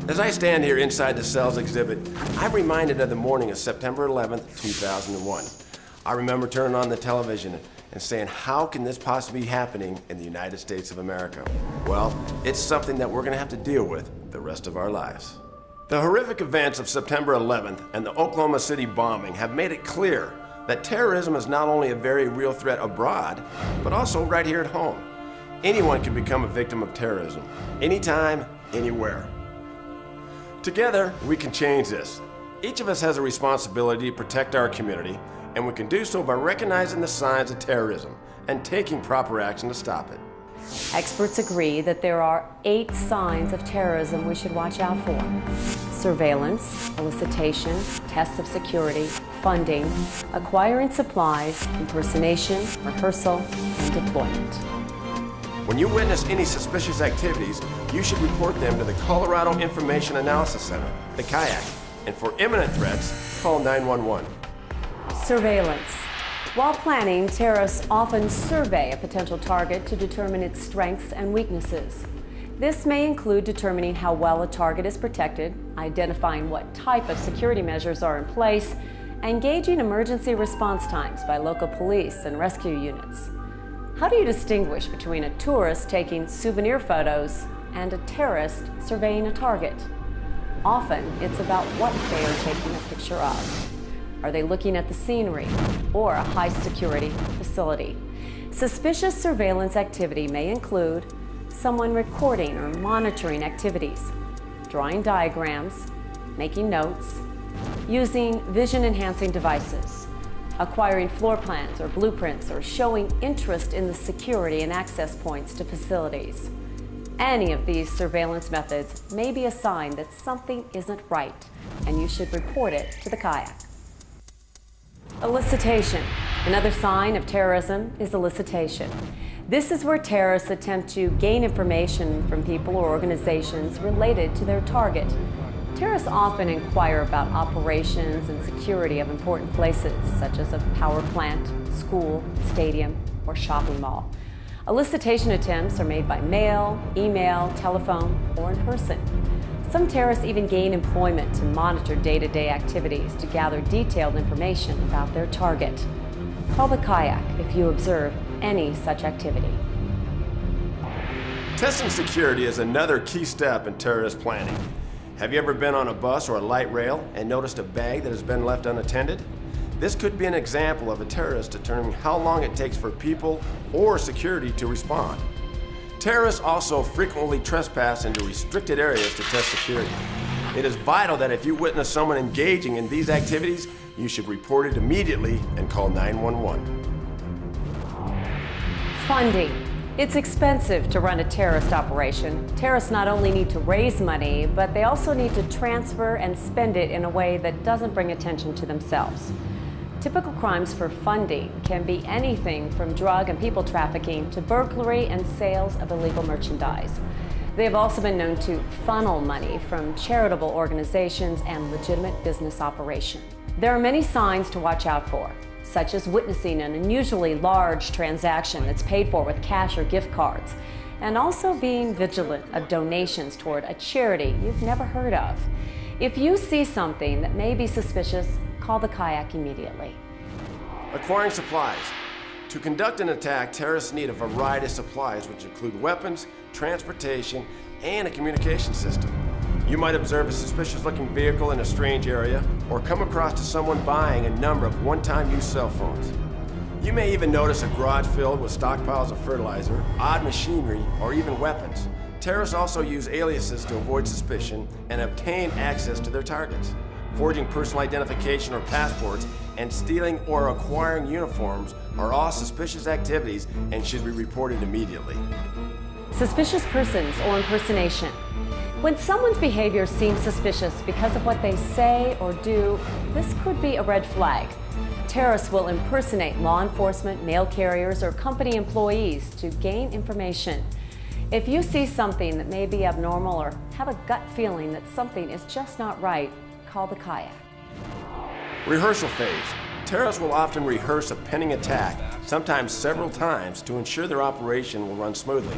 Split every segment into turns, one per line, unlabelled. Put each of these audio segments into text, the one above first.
As I stand here inside the Cells exhibit, I'm reminded of the morning of September 11th, 2001. I remember turning on the television and saying, how can this possibly be happening in the United States of America? Well, it's something that we're going to have to deal with the rest of our lives. The horrific events of September 11th and the Oklahoma City bombing have made it clear that terrorism is not only a very real threat abroad, but also right here at home. Anyone can become a victim of terrorism, anytime, anywhere. Together, we can change this. Each of us has a responsibility to protect our community, and we can do so by recognizing the signs of terrorism and taking proper action to stop it.
Experts agree that there are 8 signs of terrorism we should watch out for: surveillance, elicitation, tests of security, funding, acquiring supplies, impersonation, rehearsal, and deployment.
When you witness any suspicious activities, you should report them to the Colorado Information Analysis Center, the CIAC, and for imminent threats, call 911.
Surveillance. While planning, terrorists often survey a potential target to determine its strengths and weaknesses. This may include determining how well a target is protected, identifying what type of security measures are in place, and gauging emergency response times by local police and rescue units. How do you distinguish between a tourist taking souvenir photos and a terrorist surveying a target? Often, it's about what they are taking a picture of. Are they looking at the scenery or a high-security facility? Suspicious surveillance activity may include someone recording or monitoring activities, drawing diagrams, making notes, using vision-enhancing devices, acquiring floor plans or blueprints, or showing interest in the security and access points to facilities. Any of these surveillance methods may be a sign that something isn't right, and you should report it to the CIAC. Elicitation. Another sign of terrorism is elicitation. This is where terrorists attempt to gain information from people or organizations related to their target. Terrorists often inquire about operations and security of important places, such as a power plant, school, stadium, or shopping mall. Elicitation attempts are made by mail, email, telephone, or in person. Some terrorists even gain employment to monitor day-to-day activities to gather detailed information about their target. Call the CIAC if you observe any such activity.
Testing security is another key step in terrorist planning. Have you ever been on a bus or a light rail and noticed a bag that has been left unattended? This could be an example of a terrorist determining how long it takes for people or security to respond. Terrorists also frequently trespass into restricted areas to test security. It is vital that if you witness someone engaging in these activities, you should report it immediately and call 911.
Funding. It's expensive to run a terrorist operation. Terrorists not only need to raise money, but they also need to transfer and spend it in a way that doesn't bring attention to themselves. Typical crimes for funding can be anything from drug and people trafficking to burglary and sales of illegal merchandise. They have also been known to funnel money from charitable organizations and legitimate business operations. There are many signs to watch out for, such as witnessing an unusually large transaction that's paid for with cash or gift cards, and also being vigilant of donations toward a charity you've never heard of. If you see something that may be suspicious, call the CIAC immediately.
Acquiring supplies. To conduct an attack, terrorists need a variety of supplies, which include weapons, transportation, and a communication system. You might observe a suspicious-looking vehicle in a strange area, or come across to someone buying a number of one-time use cell phones. You may even notice a garage filled with stockpiles of fertilizer, odd machinery, or even weapons. Terrorists also use aliases to avoid suspicion and obtain access to their targets. Forging personal identification or passports, and stealing or acquiring uniforms are all suspicious activities and should be reported immediately.
Suspicious persons or impersonation. When someone's behavior seems suspicious because of what they say or do, this could be a red flag. Terrorists will impersonate law enforcement, mail carriers, or company employees to gain information. If you see something that may be abnormal or have a gut feeling that something is just not right, call the CIAC.
Rehearsal phase. Terrorists will often rehearse a pending attack, sometimes several times, to ensure their operation will run smoothly.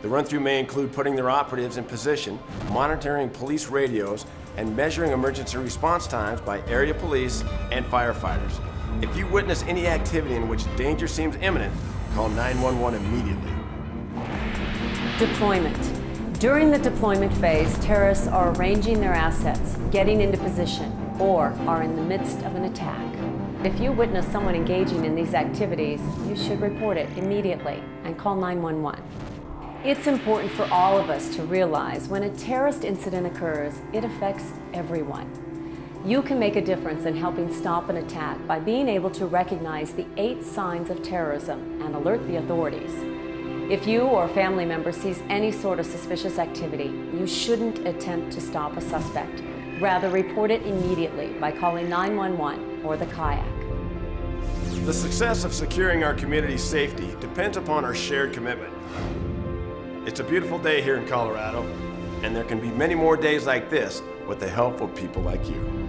The run-through may include putting their operatives in position, monitoring police radios, and measuring emergency response times by area police and firefighters. If you witness any activity in which danger seems imminent, call 911 immediately.
Deployment. During the deployment phase, terrorists are arranging their assets, getting into position, or are in the midst of an attack. If you witness someone engaging in these activities, you should report it immediately and call 911. It's important for all of us to realize when a terrorist incident occurs, it affects everyone. You can make a difference in helping stop an attack by being able to recognize the 8 signs of terrorism and alert the authorities. If you or a family member sees any sort of suspicious activity, you shouldn't attempt to stop a suspect. Rather, report it immediately by calling 911 or the kayak.
The success of securing our community's safety depends upon our shared commitment. It's a beautiful day here in Colorado, and there can be many more days like this with the help of people like you.